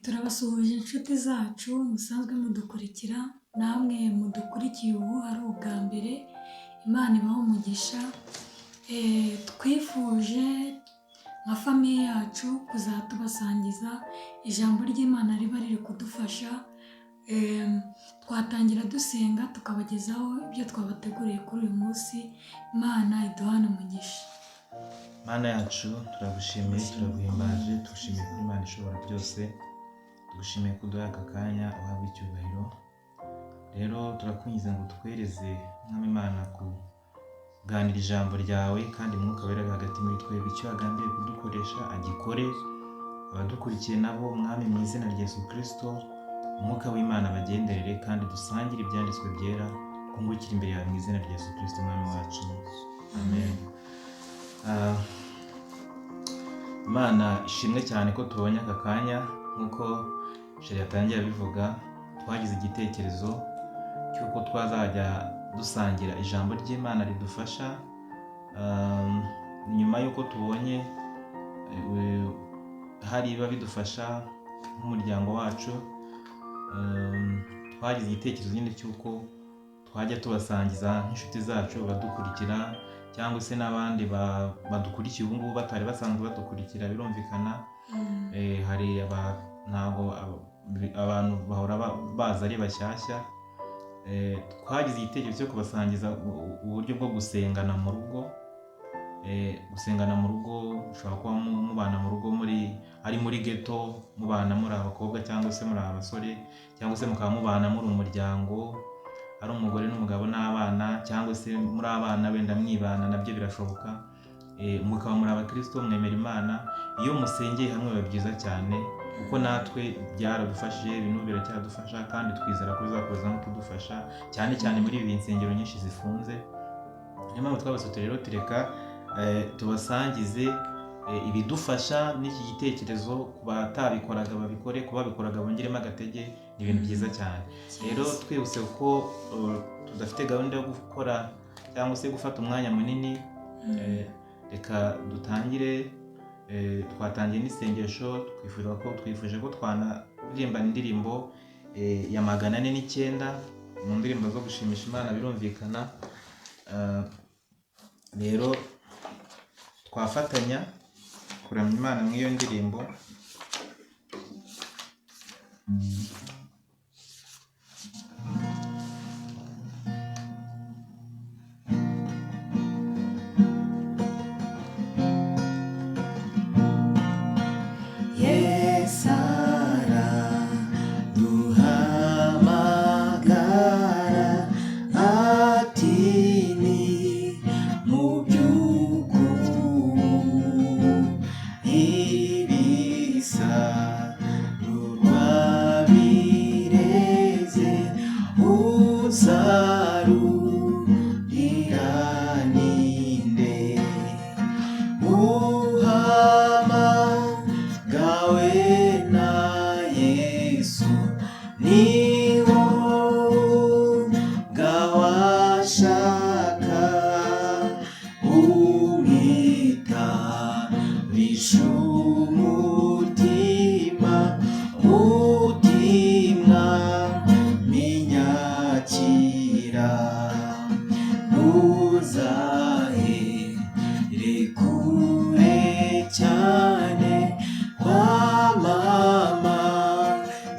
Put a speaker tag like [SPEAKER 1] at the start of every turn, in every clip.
[SPEAKER 1] Turabasuhuje inshuti zacu musanzwe mudukurikira, namwe mudukurikiye ubu ari ubwa mbere, Imana ibahe umugisha. Twifuje nka famiye yacu kuzatubasangiza ijambo ry'Imana riba riri kudufasha. Twatangira dusenga tukabagezaho ibyo twabateguriye kuri uyu munsi. Imana iduhane umugisha.
[SPEAKER 2] Mana yacu turagushimiye, turaguhimbaje, tugushimiye kuri Imana ishobora byose, tugushimiye kuduha aka kanya uhabwa icyubahiro. Rero turakwinjiza ngo twereze mwami Imana kuganira ijambo ryawe, kandi Mwuka Wera ari hagati muri twebwe. Icyo yagambiriye kudukoresha agikore, abadukurikiye nabo mwami mu izina rya Yesu Kristo, Umwuka w'Imana bagenderere, kandi dusangire ibyanditswe byera, twungukire imbere yawe mu izina rya Yesu Kristo mwami wacu. Amen. Imana ishimwe cyane ko tubonye aka kanya. Nk'uko Sheri yatangiye abivuga, twagize igitekerezo cy'uko twazajya dusangira ijambo ry'Imana ridufasha. Nyuma y'uko tubonye hari biba bidufasha nk'umuryango wacu, twagize igitekerezo nyine cy'uko twajya tubasangiza nk'inshuti zacu badukurikira, cyangwa se n'abandi badukurikiye ubu ngubu batari basanzwe badukurikira. Birumvikana hari ntabwo abantu bahora baza ari bashyashya. Twagize igitekerezo cyo kubasangiza uburyo bwo gusengana mu rugo. Gusengana mu rugo ushobora kuba mubana mu rugo ari muri ghetto, mubana muri abakobwa cyangwa se muri abasore, cyangwa se mukaba mubana muri umuryango, ari umugore n'umugabo n'abana, cyangwa se muri abana wenda mwibana, nabyo birashoboka. Mukaba muri abakristo mwemera Imana. Iyo musengeye hamwe biba byiza cyane, kuko natwe byaradufashije, ibintu biracyadufasha, kandi twizera ko bizakomeza no kudufasha, cyane cyane muri ibi insengero nyinshi zifunze. Niyo mpamvu twabasutse rero tureka tubasangize ibidufasha n'iki gitekerezo. ku batabikoraga babikore, ku babikoraga bongeremo agatege. Ni ibintu byiza cyane. Rero twibutse ko tudafite gahunda yo gukora cyangwa se gufata umwanya munini. Reka dutangire. Twatangiye n'isengesho. Twifuje ko twanaririmba indirimbo ya 409 mu ndirimbo zo gushimisha Imana, birumvikana. Rero twafatanya kuramya Imana mu iyo ndirimbo.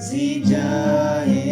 [SPEAKER 2] Zibyaye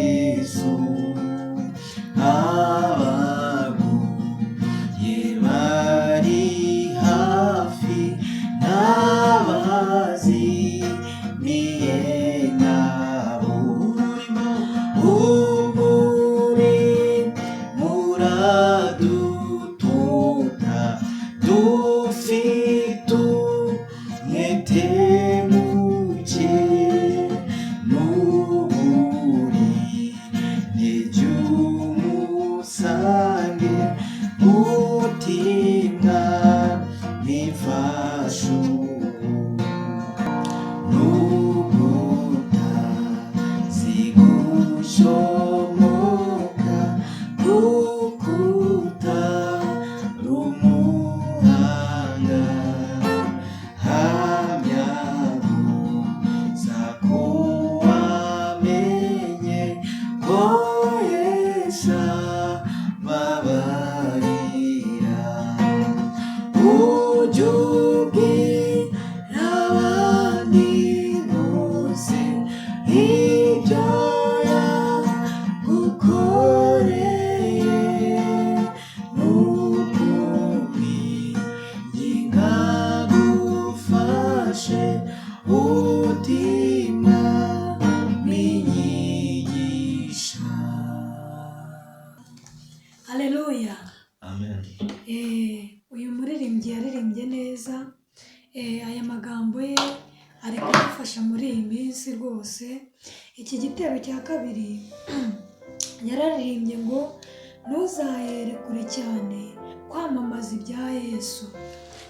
[SPEAKER 1] ibyo yagukoreye n'ukuri yingagufashe umutima n'inyigisha. Haleluya.
[SPEAKER 2] Amen.
[SPEAKER 1] Uyu muririmbyi yaririmbye neza. Aya magambo ye ari kudufasha muri iyi minsi rwose. Iki gitero cya kabiri yararirimbye ngo ntuzahere kure cyane kwamamaza ibya Yesu.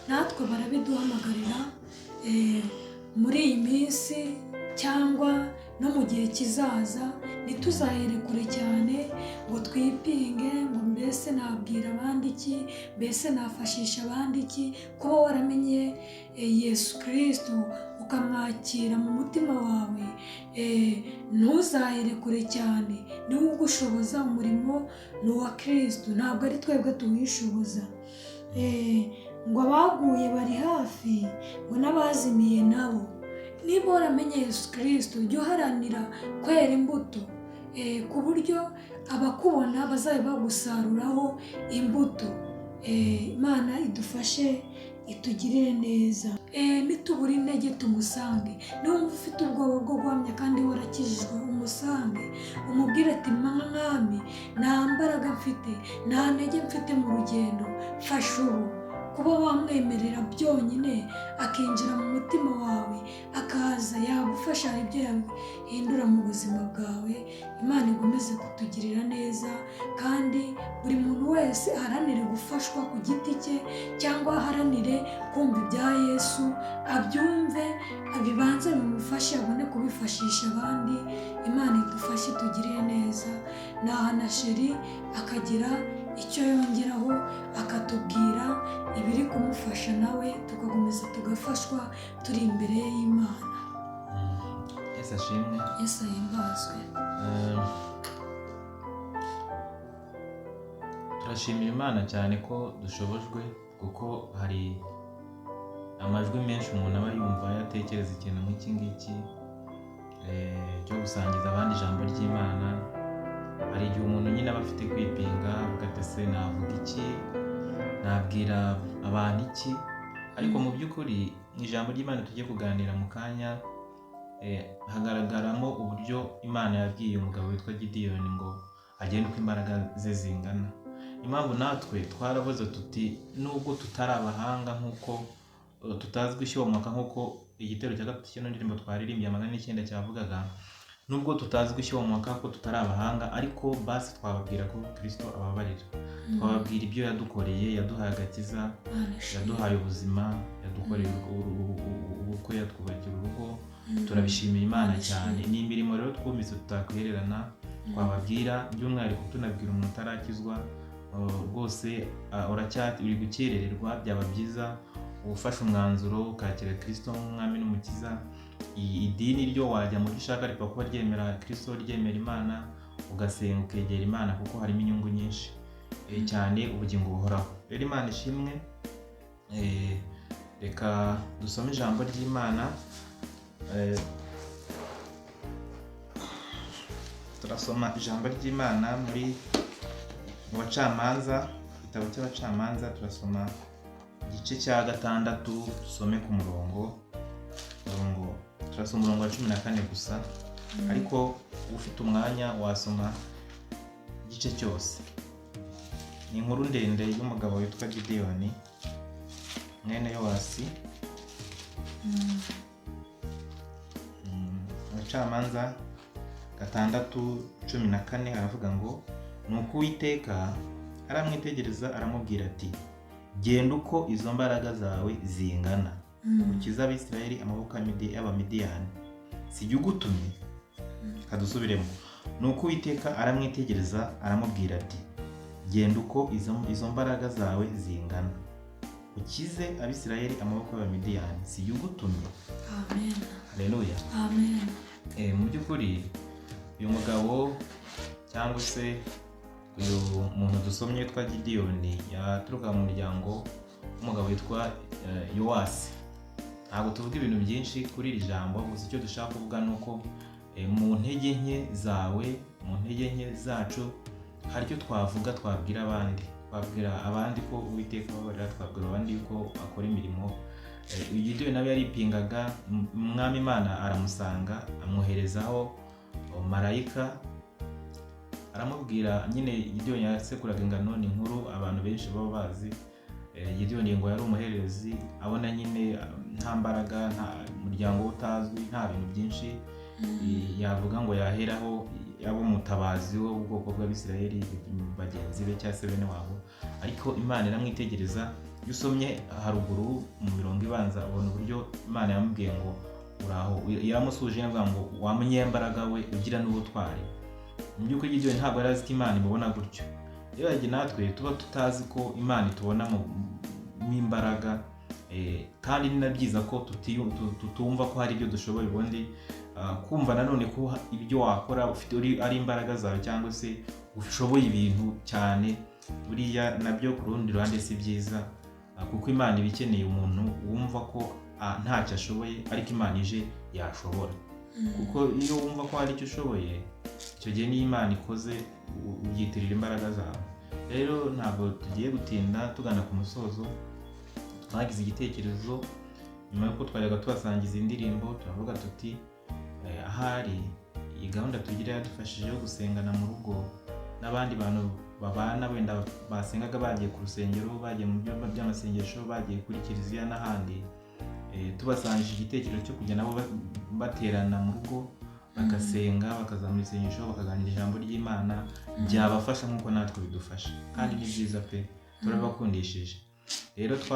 [SPEAKER 1] Natwe barabiduhamagarira muri iyi minsi cyangwa no mu gihe kizaza, ntituzahere kure cyane ngo twipinge ngo mbese nabwira abandi iki, mbese nafashisha abandi iki. Kuba waramenye Yesu Kristo ukamwakira mu mutima wawe, ntuzahere kure cyane. Niwe ugushoboza, umurimo ni uwa Kristo, ntabwo ari twebwe tuwishoboza. Ngo abaguye bari hafi, ngo n'abazimiye nabo. Niba waramenye Yesu Kristo, jya uharanira kwera imbuto ku buryo abakubona bazajya bagusaruraho imbuto. Imana idufashe itugirire neza. Nitubura intege tumusange. Niba ufite ubwoba bwo guhamya kandi warakijijwe, umusange umubwire ati mwami, nta mbaraga mfite, nta ntege mfite mu rugendo, fasha ubu. Kuba wamwemerera byonyine akinjira mu mutima wawe, akaza yagufasha, hari ibyo yahindura mu buzima bwawe. Imana igomeze kutugirira neza, kandi buri muntu wese aharanire gufashwa ku giti cye, cyangwa aharanire kumva ibya Yesu, abyumve, abibanze bimufashe, abone kubifashisha abandi. Imana idufashe itugirire neza. Na Sheri akagira icyo yongeraho akatubwira ibiri kumufasha, nawe tugakomeza tugafashwa turi imbere y'Imana.
[SPEAKER 2] Yesu ashimwe.
[SPEAKER 1] Yesu ahimbazwe.
[SPEAKER 2] Turashimira Imana cyane ko dushobojwe, kuko hari amajwi menshi umuntu aba yumva yatekereza ikintu nk'iki ngiki cyo gusangiza abandi ijambo ry'Imana. Hari igihe umuntu nyine aba afite kwipinga, avuga ati ese navuga iki, nabwira abantu iki. Ariko mu by'ukuri mu ijambo ry'Imana tugiye kuganira mu kanya, hagaragaramo uburyo Imana yabwiye umugabo witwa Gideyoni ngo agende uko imbaraga ze zingana. Impamvu natwe twaravuze tuti nubwo tutari abahanga, nk'uko tutazwi ishyomoka, nk'uko igitero cya gatatu cy'ino ndirimbo twaririmbye 900 cyavugaga, nubwo tutazwi ishyomoka ko tutari abahanga, ariko basi twababwira ko Kristo ababarira. Twababwira ibyo yadukoreye, yaduhaye agakiza, yaduhaye ubuzima, yadukoreye ubukwe, yatwubakira urugo. Turabishimira Imana cyane. Ni imirimo rero twumvise tutakwihererana, twababwira by'umwihariko tunabwira umuntu utarakizwa rwose uri gukerererwa. Byaba byiza ufashe umwanzuro ukakira Kristo nk'umwami n'umukiza. Idini ryo wajya mu byo ushaka, ariko kuba ryemera Kristo, ryemera Imana, ugasenga ukegera Imana, kuko harimo inyungu nyinshi cyane, ubugingo buhoraho. Rero Imana ishimwe. Reka dusome ijambo ry'Imana. Turasoma ijambo ry'Imana mu Bacamanza, igitabo cy'Abacamanza. Turasoma igice cya 6, dusome ku turasoma umurongo wa 14 gusa. Ariko ufite umwanya wasoma igice cyose. Ni inkuru ndende y'umugabo witwa Gideyoni mwene Yowasi. Abacamanza 6:14 aravuga ngo, nuko Uwiteka aramwitegereza aramubwira ati, genda uko izo mbaraga zawe zingana, ukiza Abisirayeli amaboko y'Abamidiyani, sijya ugutumye. Kadusubiremo. Nuko Uwiteka aramwitegereza aramubwira ati, genda uko izo mbaraga zawe zingana, ukize Abisirayeli amaboko y'Abamidiyani, sijya ugutumye.
[SPEAKER 1] Amen.
[SPEAKER 2] Haleluya.
[SPEAKER 1] Amen.
[SPEAKER 2] Mu by'ukuri uyu mugabo cyangwa se uyu muntu dusomye witwa Gideyoni yaturuka mu muryango w'umugabo witwa Yowasi. Ntabwo tuvuga ibintu byinshi kuri iri jambo, gusa icyo dushaka kuvuga ni uko mu ntege nke zawe, mu ntege nke zacu, hari icyo twavuga, twabwira abandi ko Uwiteka ababarira, twabwira abandi ko akora imirimo. Gideon nawe yaripingaga, umwami Imana aramusanga, amwoherezaho marayika, aramubwira nyine. Gideon yasekuraga ingano, ni inkuru abantu benshi baba bazi. Gideon ngo yari umuherezi, abona nyine nta mbaraga, nta muryango utazwi, nta bintu byinshi yavuga ngo yaheraho yaba umutabazi w'ubwoko bw'Abisirayeli, bagenzi be cyangwa se bene wabo. Ariko Imana iramwitegereza. Iyo usomye haruguru mu mirongo ibanza ubona uburyo Imana yamubwiye ngo uraho, yaramusuje yavuga ngo wa munyembaraga we ugira n'ubutwari. Mu by'ukuri Gideon ntabwo yari azi ko Imana imubona gutyo. Rero natwe tuba tutazi ko Imana itubona mu imbaraga, kandi ni na byiza ko tutumva ko hari ibyo dushoboye, ubundi kumva nanone ko ibyo wakora ufite ari imbaraga zawe cyangwa se ushoboye ibintu cyane, buriya nabyo ku rundi ruhande si byiza, kuko Imana iba ikeneye umuntu wumva ko ntacyo ashoboye ariko Imana ije yashobora. Kuko iyo wumva ko hari icyo ushoboye, icyo gihe niyo Imana ikoze ubyitirira imbaraga zawe. Rero ntabwo tugiye gutinda, tugana ku musozo. Twagize igitekerezo nyuma y'uko twajyaga tubasangiza indirimbo, turavuga tuti ahari iyi gahunda tugira yadufashije yo gusengana mu rugo n'abandi bantu babana, wenda basengaga bagiye ku rusengero, bagiye mu byumba by'amasengesho, bagiye kuri kiliziya n'ahandi, tubasangije igitekerezo cyo kujya nabo baterana mu rugo, bagasenga, bakazamura isengesho, bakaganira ijambo ry'Imana, byabafasha nk'uko natwe bidufasha, kandi ni byiza pe, turabakundishije. Rero